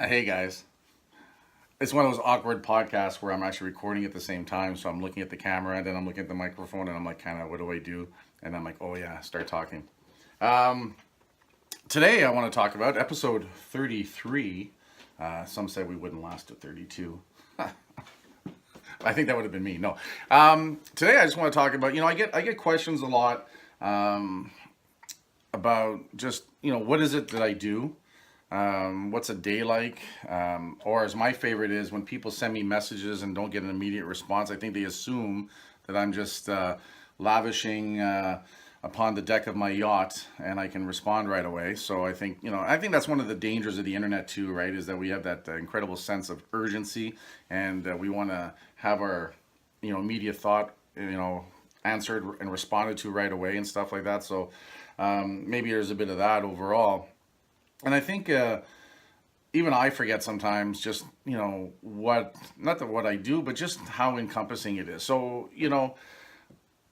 Hey guys, it's one of those awkward podcasts where I'm actually recording at the same time. So I'm looking at the camera and then I'm looking at the microphone and I'm like, kind of, what do I do? And I'm like, oh yeah, start talking. Um, Today I want to talk about episode 33. Some said we wouldn't last to 32. I think that would have been me. No. Today I just want to talk about, I get questions a lot about just, what is it that I do? What's a day like? Or as my favorite is when people send me messages and don't get an immediate response, I think they assume that I'm just lavishing upon the deck of my yacht and I can respond right away. So I think that's one of the dangers of the internet too, right? Is that we have that incredible sense of urgency and we want to have our, immediate thought, answered and responded to right away and stuff like that. So maybe there's a bit of that overall. And I think even I forget sometimes just, what, not that what I do, but just how encompassing it is. So,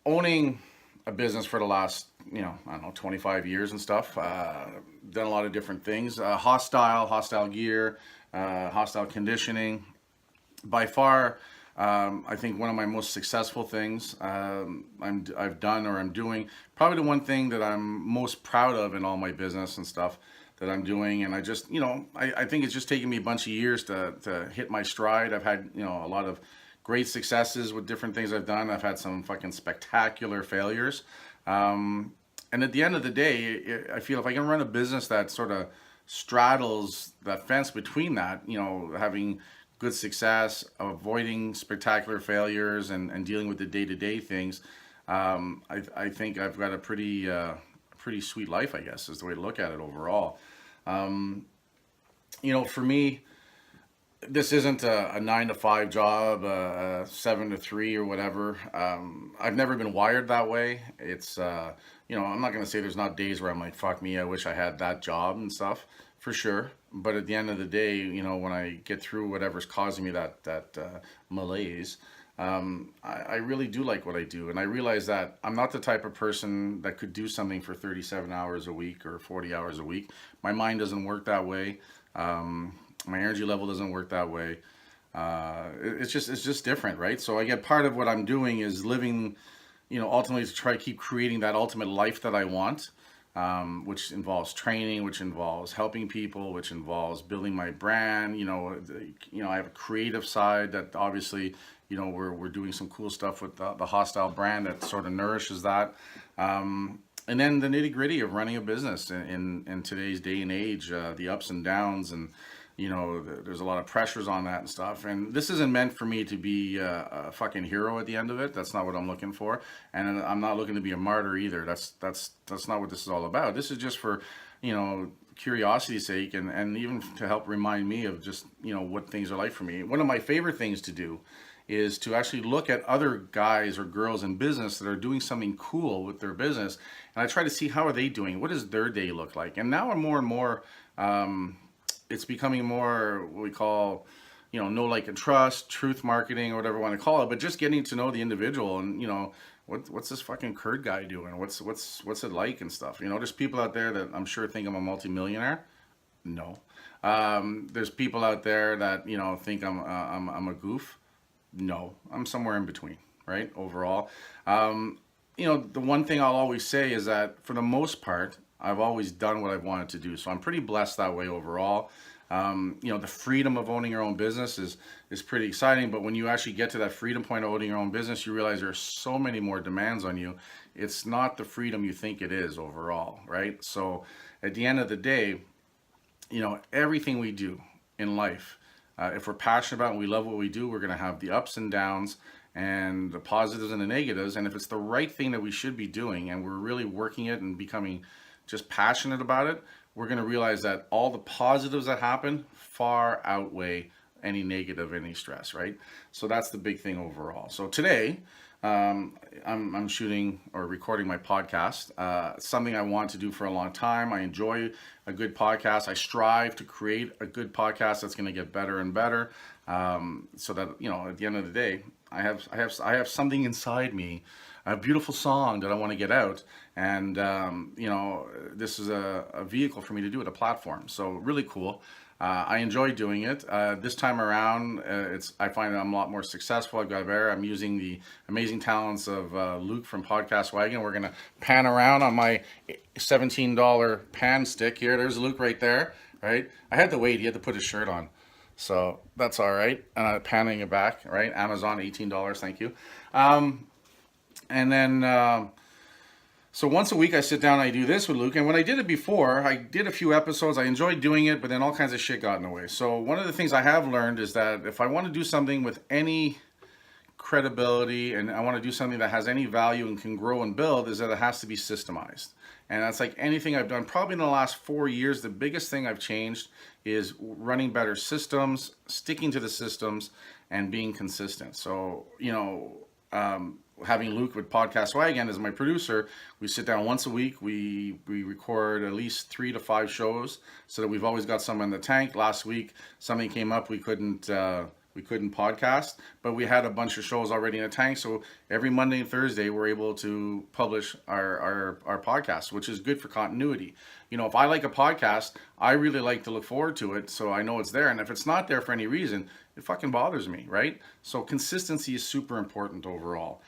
owning a business for the last, I don't know, 25 years and stuff, done a lot of different things, hostile gear, hostile conditioning. By far, I think one of my most successful things I've done or I'm doing, probably the one thing that I'm most proud of in all my business and stuff that I'm doing. And I just, I think it's just taken me a bunch of years to hit my stride. I've had, a lot of great successes with different things I've done. I've had some fucking spectacular failures. And at the end of the day, I feel if I can run a business that sort of straddles that fence between that, having good success, avoiding spectacular failures, and dealing with the day to day things, I think I've got a pretty sweet life, I guess, is the way to look at it overall. Um, for me, this isn't a 9 to 5 job, a 7 to 3 or whatever. I've never been wired that way. I'm not going to say there's not days where I'm like, fuck me, I wish I had that job and stuff, for sure. But at the end of the day, when I get through whatever's causing me that malaise, I really do like what I do. And I realize that I'm not the type of person that could do something for 37 hours a week or 40 hours a week. My mind doesn't work that way. My energy level doesn't work that way. It's just different, right? So I get part of what I'm doing is living, ultimately to try to keep creating that ultimate life that I want, which involves training, which involves helping people, which involves building my brand. I have a creative side that obviously, we're doing some cool stuff with the Hostile brand that sort of nourishes that. And then the nitty gritty of running a business in today's day and age, the ups and downs, and there's a lot of pressures on that and stuff. And this isn't meant for me to be a fucking hero at the end of it. That's not what I'm looking for, and I'm not looking to be a martyr either. That's not what this is all about. This is just for, curiosity's sake, and even to help remind me of just what things are like for me. One of my favorite things to do is to actually look at other guys or girls in business that are doing something cool with their business, and I try to see how are they doing, what does their day look like. And now I'm more and more, it's becoming more what we call, know, like, and trust, truth marketing, or whatever you want to call it, but just getting to know the individual and, what's this fucking Kurt guy doing? What's it like and stuff? There's people out there that I'm sure think I'm a multimillionaire. No. There's people out there that, think I'm a goof. No, I'm somewhere in between, right? Overall, the one thing I'll always say is that for the most part, I've always done what I've wanted to do. So I'm pretty blessed that way overall. The freedom of owning your own business is pretty exciting. But when you actually get to that freedom point of owning your own business, you realize there are so many more demands on you. It's not the freedom you think it is overall, right? So at the end of the day, everything we do in life, if we're passionate about it and we love what we do, we're going to have the ups and downs and the positives and the negatives. And if it's the right thing that we should be doing and we're really working it and becoming just passionate about it, we're going to realize that all the positives that happen far outweigh any negative, any stress, right? So that's the big thing overall. So today, I'm shooting or recording my podcast. Something I want to do for a long time. I enjoy a good podcast. I strive to create a good podcast that's going to get better and better. So that at the end of the day, I have something inside me, a beautiful song that I want to get out, and this is a vehicle for me to do it, a platform. So really cool. I enjoy doing it. This time around, I find that I'm a lot more successful. I've got better. I'm using the amazing talents of Luke from Podcast Wagon. We're gonna pan around on my $17 pan stick here. There's Luke right there. Right. I had to wait. He had to put his shirt on. So that's all right. Panning it back, right? Amazon, $18. Thank you. And then, so once a week I sit down and I do this with Luke. And when I did it before, I did a few episodes. I enjoyed doing it, but then all kinds of shit got in the way. So one of the things I have learned is that if I want to do something with any credibility and I want to do something that has any value and can grow and build, is that it has to be systemized. And that's like anything I've done probably in the last 4 years. The biggest thing I've changed is running better systems, sticking to the systems, and being consistent. So, having Luke with Podcast Wagon as my producer, we sit down once a week. We record at least 3 to 5 shows so that we've always got some in the tank. Last week, something came up. We couldn't podcast, but we had a bunch of shows already in the tank. So every Monday and Thursday, we're able to publish our podcast, which is good for continuity. If I like a podcast, I really like to look forward to it, so I know it's there. And if it's not there for any reason, it fucking bothers me, right? So consistency is super important overall.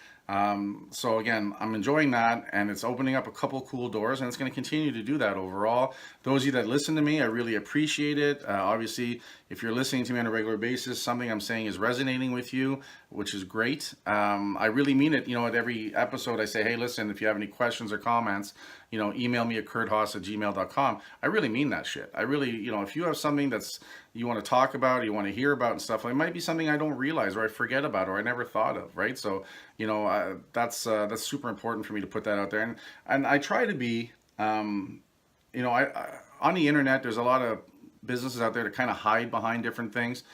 So again, I'm enjoying that, and it's opening up a couple cool doors, and it's going to continue to do that overall. Those of you that listen to me, I really appreciate it. Obviously, if you're listening to me on a regular basis, something I'm saying is resonating with you, which is great. I really mean it. At every episode I say, hey, listen, if you have any questions or comments, email me at kurthaas@gmail.com. I really mean that shit. I really, if you have something that's you want to talk about, you want to hear about and stuff, it might be something I don't realize or I forget about or I never thought of, right? So, that's super important for me to put that out there. And I try to be, on the internet, there's a lot of businesses out there that kind of hide behind different things.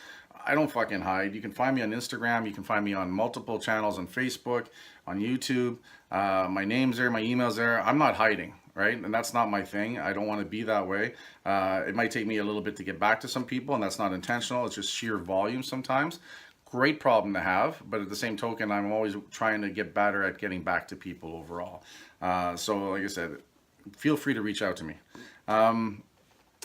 I don't fucking hide. You can find me on Instagram. You can find me on multiple channels on Facebook, on YouTube. My name's there, my email's there. I'm not hiding, right? And that's not my thing. I don't want to be that way. It might take me a little bit to get back to some people, and that's not intentional. It's just sheer volume sometimes. Great problem to have, but at the same token, I'm always trying to get better at getting back to people overall. So like I said, feel free to reach out to me.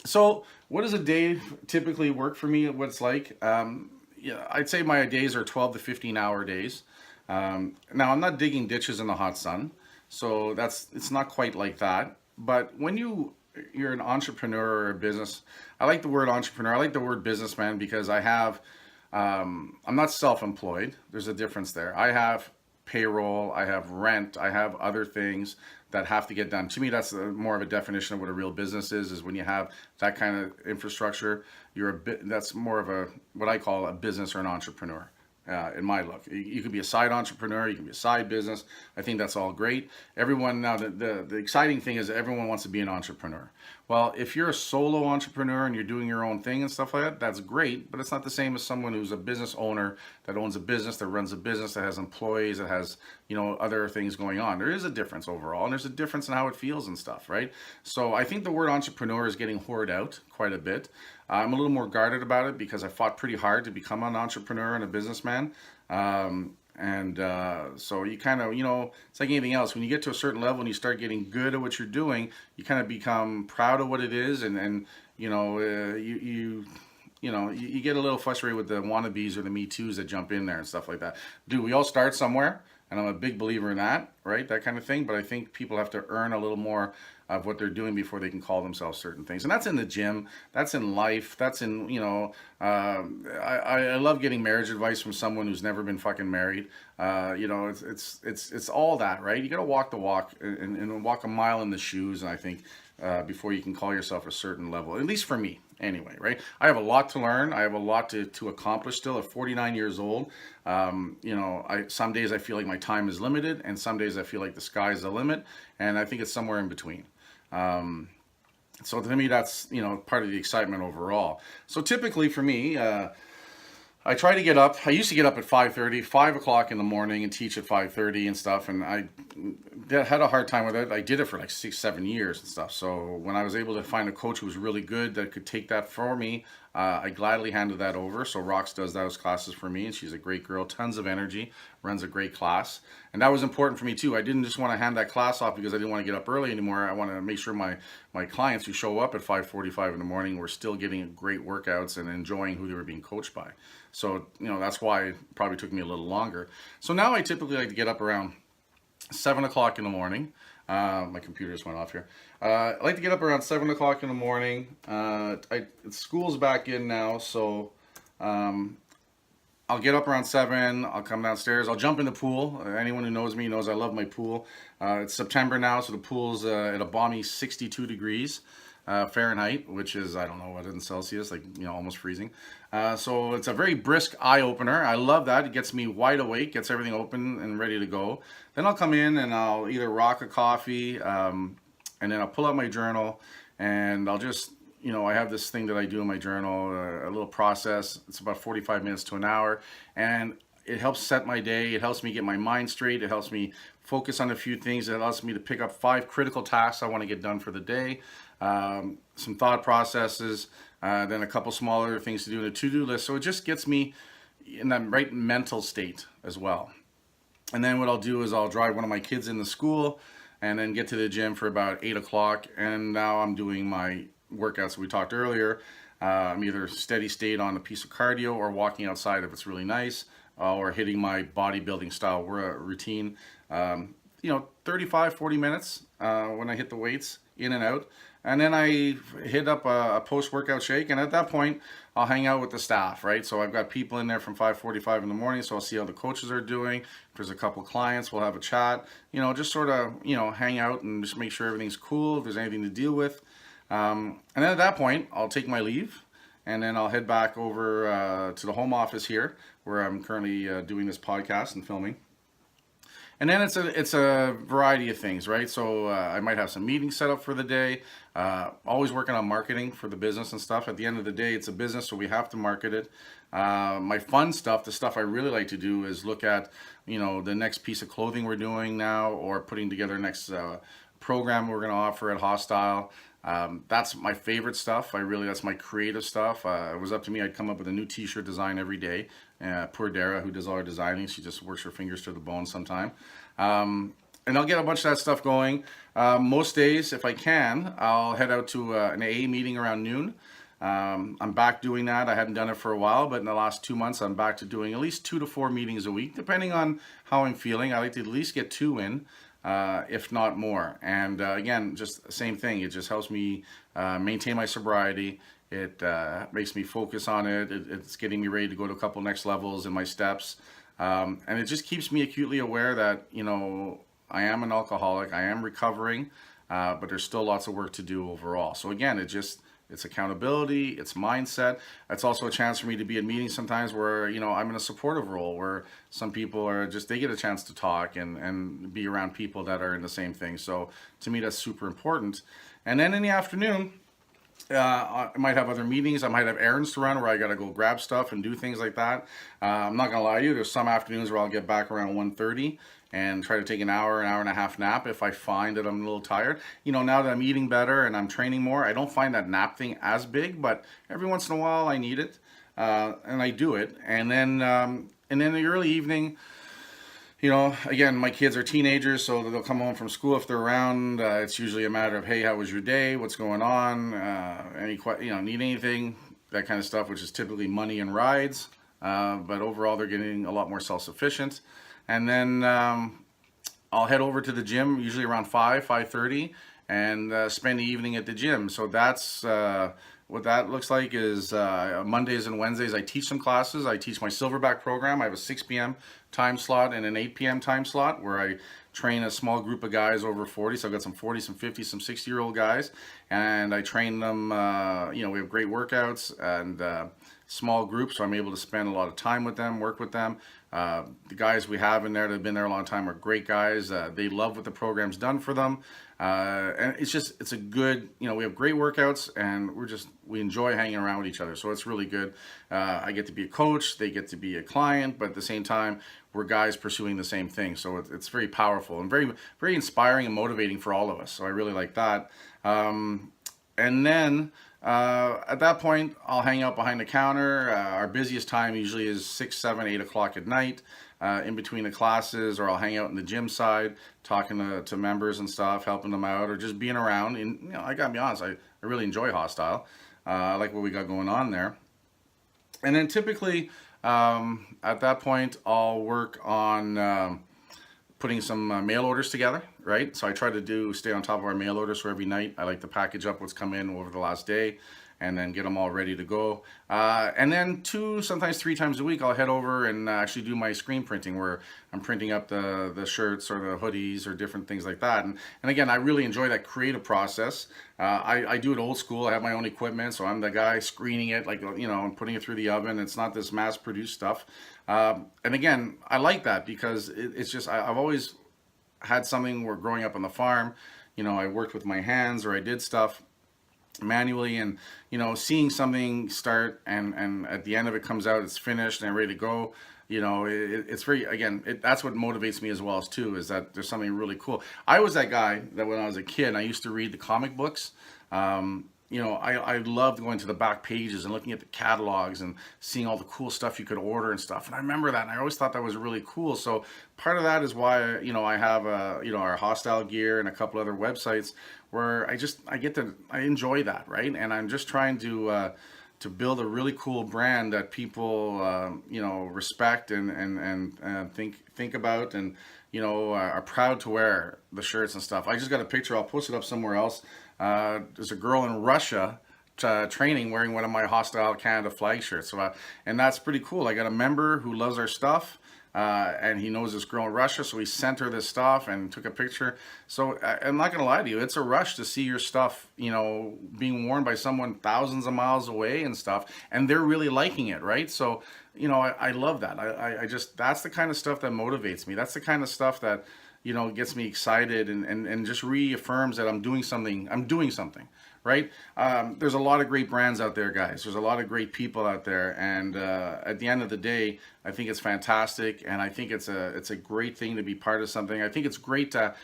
So what does a day typically work for me? What it's like? I'd say my days are 12 to 15 hour days. Now I'm not digging ditches in the hot sun, so it's not quite like that. But when you're an entrepreneur or a business, I like the word entrepreneur. I like the word businessman because I'm not self-employed. There's a difference there. I have payroll, I have rent, I have other things that have to get done. To me, that's more of a definition of what a real business is when you have that kind of infrastructure. That's more of what I call a business or an entrepreneur. In my look, you could be a side entrepreneur, you can be a side business. I think that's all great. Everyone now, the exciting thing is that everyone wants to be an entrepreneur. Well, if you're a solo entrepreneur and you're doing your own thing and stuff like that, that's great, but it's not the same as someone who's a business owner that owns a business, that runs a business, that has employees, that has, other things going on. There is a difference overall, and there's a difference in how it feels and stuff, right? So I think the word entrepreneur is getting hoarded out quite a bit. I'm a little more guarded about it because I fought pretty hard to become an entrepreneur and a businessman. So you kind of, it's like anything else. When you get to a certain level and you start getting good at what you're doing, you kind of become proud of what it is. And you get a little frustrated with the wannabes or the Me Too's that jump in there and stuff like that. Dude, we all start somewhere. And I'm a big believer in that, right? That kind of thing. But I think people have to earn a little more of what they're doing before they can call themselves certain things. And that's in the gym. That's in life. That's in, I love getting marriage advice from someone who's never been fucking married. It's all that, right? You got to walk the walk and walk a mile in the shoes. And I think before you can call yourself a certain level, at least for me. Anyway, right? I have a lot to learn. I have a lot to accomplish still at 49 years old. Some days I feel like my time is limited, and some days I feel like the sky's the limit, and I think it's somewhere in between. So to me, that's, part of the excitement overall. So typically for me, I try to get up. I used to get up at 5:30, 5 o'clock in the morning and teach at 5:30 and stuff. And I had a hard time with it. I did it for like 6-7 years and stuff. So when I was able to find a coach who was really good that could take that for me, I gladly handed that over. So Rox does those classes for me, and she's a great girl, tons of energy, runs a great class. And that was important for me too. I didn't just want to hand that class off because I didn't want to get up early anymore. I wanted to make sure my clients who show up at 5:45 in the morning were still getting great workouts and enjoying who they were being coached by. So, that's why it probably took me a little longer. So now I typically like to get up around 7 o'clock in the morning. My computer just went off here. I like to get up around 7 o'clock in the morning. School's back in now, so I'll get up around 7. I'll come downstairs. I'll jump in the pool. Anyone who knows me knows I love my pool. It's September now, so the pool's at a balmy 62 degrees Fahrenheit, which is, I don't know what in Celsius, like, almost freezing. So it's a very brisk eye opener. I love that. It gets me wide awake, gets everything open and ready to go. Then I'll come in and I'll either rock a coffee, and then I'll pull out my journal, and I'll just, I have this thing that I do in my journal, a little process. It's about 45 minutes to an hour, and it helps set my day. It helps me get my mind straight. It helps me focus on a few things. It allows me to pick up 5 critical tasks I want to get done for the day. Some thought processes, then a couple smaller things to do in a to-do list. So it just gets me in that right mental state as well. And then what I'll do is I'll drive one of my kids into school and then get to the gym for about 8 o'clock. And now I'm doing my workouts we talked earlier. I'm either steady state on a piece of cardio or walking outside if it's really nice, or hitting my bodybuilding style routine. 35, 40 minutes when I hit the weights, in and out. And then I hit up a post-workout shake, and at that point, I'll hang out with the staff, right? So I've got people in there from 5:45 in the morning, so I'll see how the coaches are doing. If there's a couple clients, we'll have a chat. Just sort of, hang out and just make sure everything's cool, if there's anything to deal with. And then at that point, I'll take my leave, and then I'll head back over to the home office here, where I'm currently doing this podcast and filming. And then it's a variety of things, right? So I might have some meetings set up for the day. Always working on marketing for the business and stuff. At the end of the day, it's a business, so we have to market it. My fun stuff, the stuff I really like to do, is look at the next piece of clothing we're doing now, or putting together next program we're going to offer at Hostyle. That's my favorite stuff. That's my creative stuff. It was up to me. I'd come up with a new t-shirt design every day. Poor Dara, who does all our designing, she just works her fingers to the bone sometime. And I'll get a bunch of that stuff going. Most days, if I can, I'll head out to an AA meeting around noon. I'm back doing that. I hadn't done it for a while, but in the last 2 months, I'm back to doing at least 2 to 4 meetings a week, depending on how I'm feeling. I like to at least get 2 in, if not more. And again, just the same thing. It just helps me maintain my sobriety. It makes me focus on it. It's getting me ready to go to a couple next levels in my steps. And it just keeps me acutely aware that, I am an alcoholic. I am recovering, but there's still lots of work to do overall. So again, it's accountability, it's mindset. It's also a chance for me to be at meetings sometimes where, I'm in a supportive role, where some people they get a chance to talk and be around people that are in the same thing. So to me, that's super important. And then in the afternoon, I might have other meetings. I might have errands to run where I got to go grab stuff and do things like that. I'm not going to lie to you. There's some afternoons where I'll get back around 1:30 and try to take an hour and a half nap if I find that I'm a little tired. Now that I'm eating better and I'm training more, I don't find that nap thing as big, but every once in a while I need it, and I do it. And then the early evening, again, my kids are teenagers, so they'll come home from school if they're around. It's usually a matter of, hey, how was your day? What's going on? Need anything? That kind of stuff, which is typically money and rides. But overall, they're getting a lot more self-sufficient. And then I'll head over to the gym, usually around 5:30, and spend the evening at the gym. So that's what that looks like is Mondays and Wednesdays I teach some classes. I teach my Silverback program. I have a 6 p.m. time slot and an 8 p.m. time slot where I train a small group of guys over 40. So I've got some 40, some 50, some 60-year-old guys. And I train them, we have great workouts and small groups. So I'm able to spend a lot of time with them, work with them. The guys we have in there that have been there a long time are great guys. They love what the program's done for them. And it's a good, we have great workouts and we enjoy hanging around with each other. So it's really good. I get to be a coach, they get to be a client, but at the same time, we're guys pursuing the same thing. So it's very powerful and very, very inspiring and motivating for all of us. So I really like that. And then At that point, I'll hang out behind the counter. Our busiest time usually is 6, 7, 8 o'clock at night, in between the classes, or I'll hang out in the gym side, talking to members and stuff, helping them out, or just being around. And I gotta be honest, I really enjoy Hostile. I like what we got going on there. And then typically, at that point, I'll work on putting some mail orders together, right? So I try to stay on top of our mail orders for every night. I like to package up what's come in over the last day and then get them all ready to go. And then 2, sometimes 3 times a week, I'll head over and actually do my screen printing, where I'm printing up the shirts or the hoodies or different things like that. And again, I really enjoy that creative process. I do it old school. I have my own equipment, so I'm the guy screening it, like, and putting it through the oven. It's not this mass-produced stuff. And again, I like that because it's just, I've always had something where growing up on the farm, I worked with my hands, or I did stuff manually, and seeing something start and at the end of it comes out, it's finished and ready to go. It's very, again, that's what motivates me as well, as too, is that there's something really cool. I was that guy that when I was a kid, I used to read the comic books. I loved going to the back pages and looking at the catalogs and seeing all the cool stuff you could order and stuff. And I remember that, and I always thought that was really cool. So part of that is why, I have, our Hostile gear and a couple other websites where I enjoy that, right? And I'm just trying to build a really cool brand that people, respect and think about, and, are proud to wear the shirts and stuff. I just got a picture. I'll post it up somewhere else. There's a girl in Russia training wearing one of my Hostile Canada flag shirts. So, and that's pretty cool. I got a member who loves our stuff, and he knows this girl in Russia, so he sent her this stuff and took a picture. So I'm not going to lie to you, it's a rush to see your stuff, being worn by someone thousands of miles away and stuff, and they're really liking it, right? So, I love that. I just, that's the kind of stuff that motivates me. That's the kind of stuff that, gets me excited and just reaffirms that I'm doing something, right? There's a lot of great brands out there, guys. There's a lot of great people out there. And at the end of the day, I think it's fantastic. And I think it's a great thing to be part of something. I think it's great to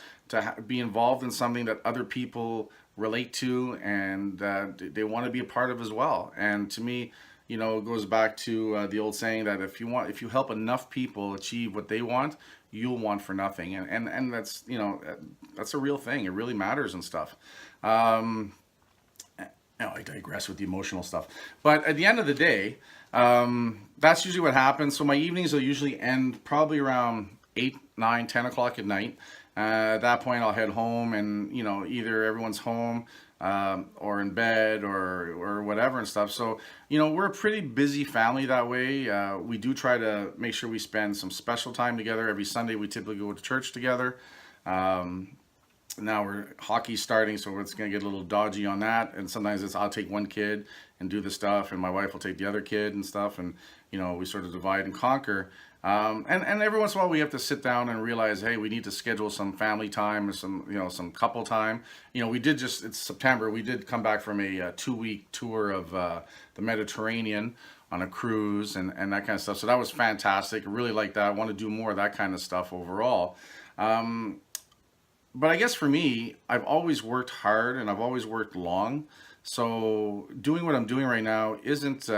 be involved in something that other people relate to and they want to be a part of as well. And to me, it goes back to the old saying that if you help enough people achieve what they want, you'll want for nothing. And that's, that's a real thing. It really matters and stuff. I digress with the emotional stuff. But at the end of the day, that's usually what happens. So my evenings will usually end probably around 8, 9, 10 o'clock at night. At that point, I'll head home, and either everyone's home or in bed or whatever and stuff. So we're a pretty busy family that way. We do try to make sure we spend some special time together. Every Sunday, we typically go to church together. Now hockey's starting, so it's going to get a little dodgy on that. And sometimes I'll take one kid and do the stuff, and my wife will take the other kid and stuff, and we sort of divide and conquer. And every once in a while we have to sit down and realize, hey, we need to schedule some family time or some couple time. It's September. We did come back from a 2-week tour of the Mediterranean on a cruise and that kind of stuff. So that was fantastic. I really like that. I want to do more of that kind of stuff overall. But I guess for me, I've always worked hard and I've always worked long. So doing what I'm doing right now isn't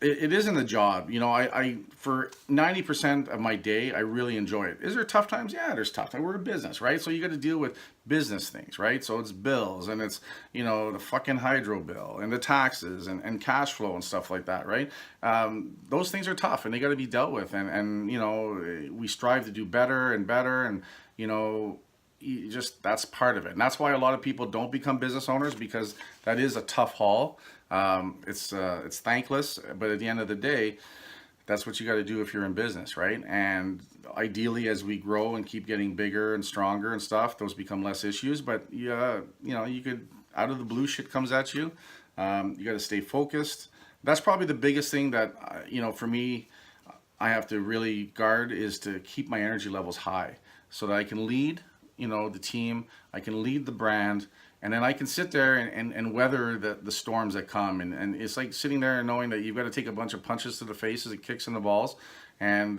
it isn't a job. I for 90% of my day, I really enjoy it. Is there tough times? Yeah, there's tough times. We're in business, right? So you got to deal with business things, right? So it's bills, and it's, the fucking hydro bill and the taxes and cash flow and stuff like that, right? Those things are tough and they got to be dealt with. And we strive to do better and better. And, that's part of it. And that's why a lot of people don't become business owners, because that is a tough haul. It's thankless, but at the end of the day, that's what you got to do if you're in business, right? And ideally, as we grow and keep getting bigger and stronger and stuff, those become less issues. But you could, out of the blue, shit comes at you. You got to stay focused. That's probably the biggest thing that for me, I have to really guard, is to keep my energy levels high so that I can lead the team, I can lead the brand, and then I can sit there and weather the storms that come. And it's like sitting there and knowing that you've got to take a bunch of punches to the faces and kicks in the balls, and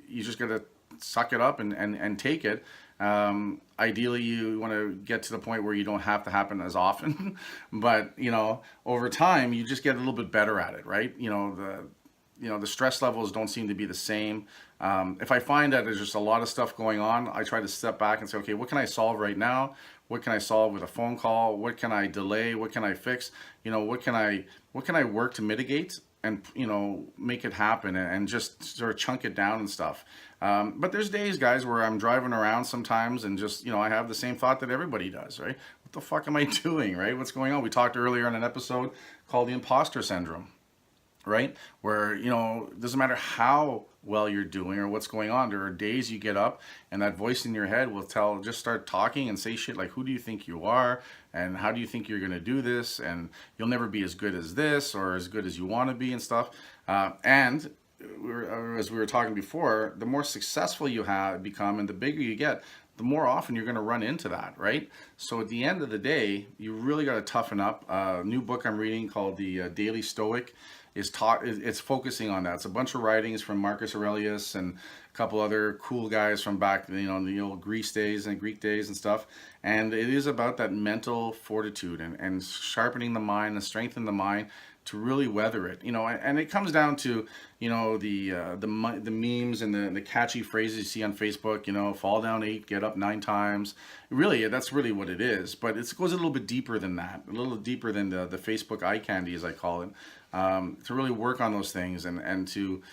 you just got to suck it up and take it. Ideally, you want to get to the point where you don't have to happen as often, but over time, you just get a little bit better at it, right? The stress levels don't seem to be the same. If I find that there's just a lot of stuff going on, I try to step back and say, okay, what can I solve right now? What can I solve with a phone call? What can I delay? What can I fix? What can I work to mitigate and make it happen and just sort of chunk it down and stuff. But there's days, guys, where I'm driving around sometimes and just I have the same thought that everybody does, right? What the fuck am I doing, right? What's going on? We talked earlier in an episode called the imposter syndrome, right? Where it doesn't matter how well you're doing or what's going on, there are days you get up and that voice in your head will just start talking and say shit like, who do you think you are, and how do you think you're going to do this, and you'll never be as good as this or as good as you want to be and stuff. And as we were talking before, the more successful you become and the bigger you get, the more often you're going to run into that, right? So at the end of the day, you really got to toughen up. A new book I'm reading called The Daily Stoic it's focusing on that. It's a bunch of writings from Marcus Aurelius and a couple other cool guys from back, in the old Greek days and stuff. And it is about that mental fortitude and sharpening the mind and strengthening the mind to really weather it, and it comes down to, the memes and the catchy phrases you see on Facebook, fall down 8, get up 9 times. Really, that's really what it is. But it goes a little bit deeper than that, a little deeper than the Facebook eye candy, as I call it, to really work on those things and to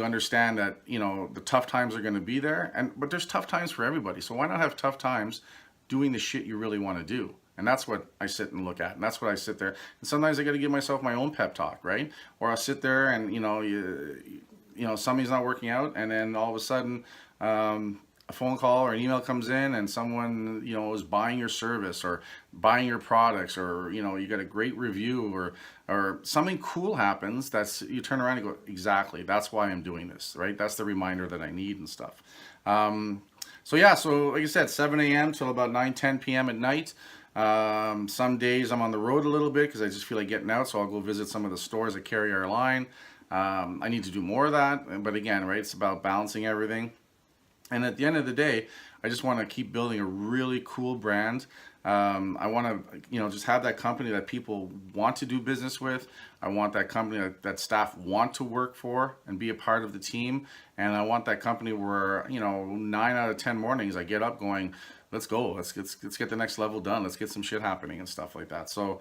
understand that, the tough times are going to be there, but there's tough times for everybody. So why not have tough times doing the shit you really want to do? And that's what I sit and look at. And that's what I sit there. And sometimes I got to give myself my own pep talk, right? Or I'll sit there and, something's not working out. And then all of a sudden, a phone call or an email comes in and someone, is buying your service or buying your products, or, you got a great review or something cool happens. You turn around and go, exactly, that's why I'm doing this, right? That's the reminder that I need and stuff. So like I said, 7 a.m. till about 9-10 p.m. at night. Some days I'm on the road a little bit because I just feel like getting out, so I'll go visit some of the stores that carry our line. I need to do more of that, but again, right, it's about balancing everything. And at the end of the day, I just want to keep building a really cool brand. I want to, just have that company that people want to do business with. I want that company that staff want to work for and be a part of the team. And I want that company where, 9 out of 10 mornings I get up going, let's go, let's get the next level done. Let's get some shit happening and stuff like that. So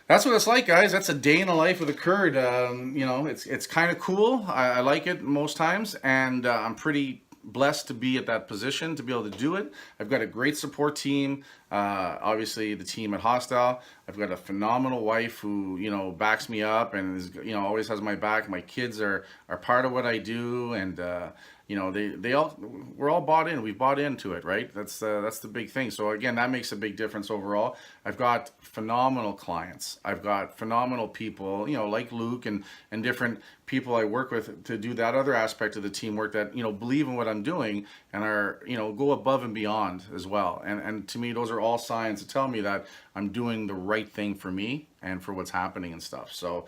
that's what it's like, guys. That's a day in the life of the Kurd. It's kind of cool. I like it most times, and I'm pretty blessed to be at that position to be able to do it. I've got a great support team. Obviously the team at Hostyle. I've got a phenomenal wife who backs me up and is always has my back. My kids are part of what I do, and we're all bought in. We've bought into it, right? That's the big thing. So again, that makes a big difference overall. I've got phenomenal clients. I've got phenomenal people, like Luke and different people I work with to do that other aspect of the teamwork that, believe in what I'm doing and are, go above and beyond as well. And to me, those are all signs to tell me that I'm doing the right thing for me and for what's happening and stuff. So,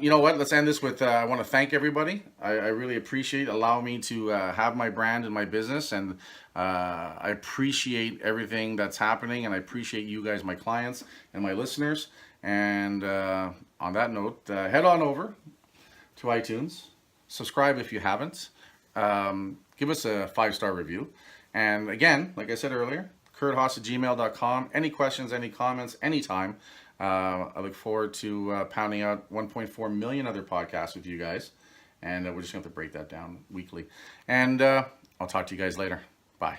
you know what? Let's end this with, I want to thank everybody. I really appreciate allowing me to have my brand and my business. And I appreciate everything that's happening. And I appreciate you guys, my clients and my listeners. And on that note, head on over to iTunes. Subscribe if you haven't. Give us a 5-star review. And again, like I said earlier, kurthaas@gmail.com. Any questions, any comments, anytime. I look forward to pounding out 1.4 million other podcasts with you guys. And we're just going to have to break that down weekly. And I'll talk to you guys later. Bye.